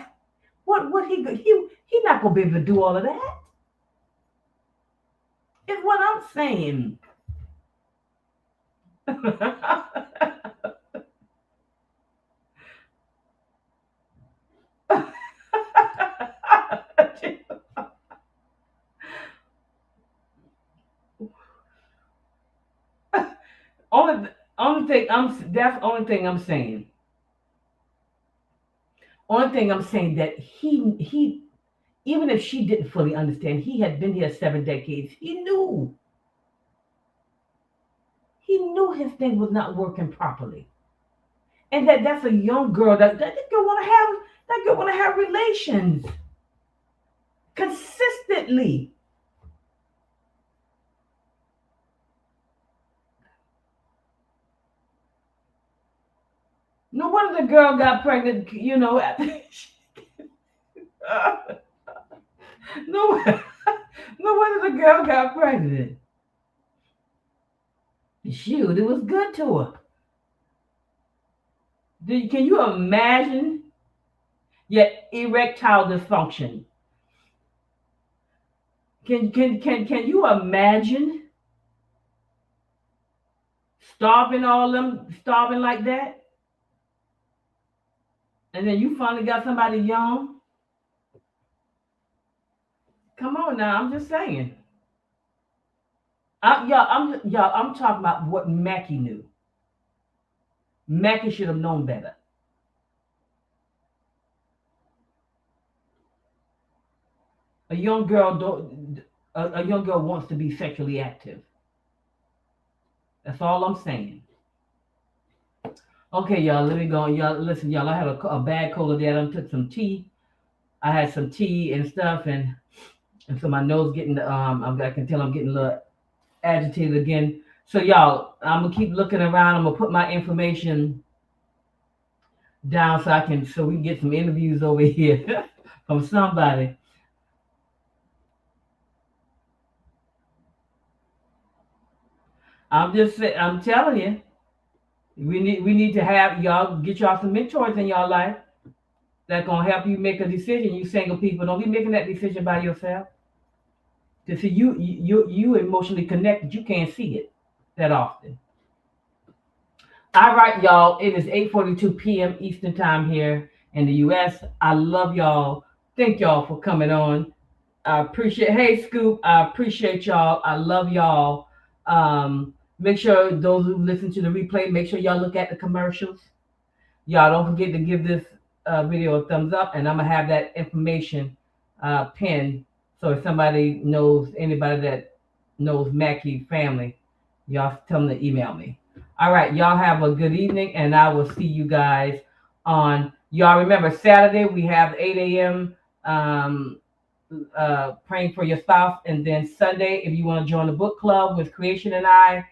what he not gonna be able to do all of that. Is what I'm saying. Only thing I'm that's the only thing I'm saying. Only thing I'm saying that he even if she didn't fully understand, he had been here 7 decades. He knew his thing was not working properly, and that's a young girl that girl want to have relations consistently. No wonder the girl got pregnant. After no, no wonder the girl got pregnant. Shoot, it was good to her. Can you imagine? Yet erectile dysfunction. Can you imagine starving like that, and then you finally got somebody young? Come on now, I'm just saying. I'm talking about what Mackie knew. Mackie should have known better. A young girl don't. A young girl wants to be sexually active. That's all I'm saying. Okay, y'all, let me go. Y'all, listen, y'all. I had a bad cold today. I took some tea. I had some tea and stuff, and so my nose getting I can tell I'm getting a little agitated again. So y'all, I'm gonna keep looking around. I'm gonna put my information down so we can get some interviews over here from somebody. I'm telling you, we need to have y'all get y'all some mentors in y'all life that's gonna help you make a decision. You single people, don't be making that decision by yourself. To see you emotionally connected, you can't see it that often. All right, y'all. It is 8:42 p.m. Eastern time here in the U.S. I love y'all. Thank y'all for coming on. I appreciate. Hey, Scoop. I appreciate y'all. I love y'all. Make sure those who listen to the replay, make sure y'all look at the commercials. Y'all don't forget to give this video a thumbs up, and I'm gonna have that information pinned. So if somebody knows anybody that knows Mackie family, y'all tell them to email me. All right, y'all have a good evening, and I will see you guys on. Y'all remember Saturday we have 8 a.m. Praying for your spouse, and then Sunday if you want to join the book club with Creation and I,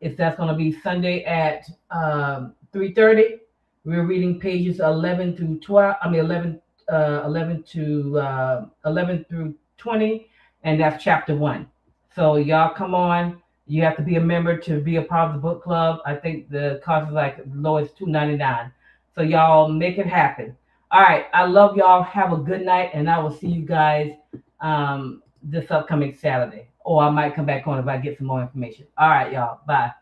if that's going to be Sunday at 3:30. We're reading pages 11 through 12. I mean 11 to 11 through 20, and that's chapter 1. So y'all come on. You have to be a member to be a part of the book club. I think the cost is like lowest $2.99. So y'all make it happen. All right. I love y'all. Have a good night, and I will see you guys this upcoming Saturday. Or I might come back on if I get some more information. All right, y'all. Bye.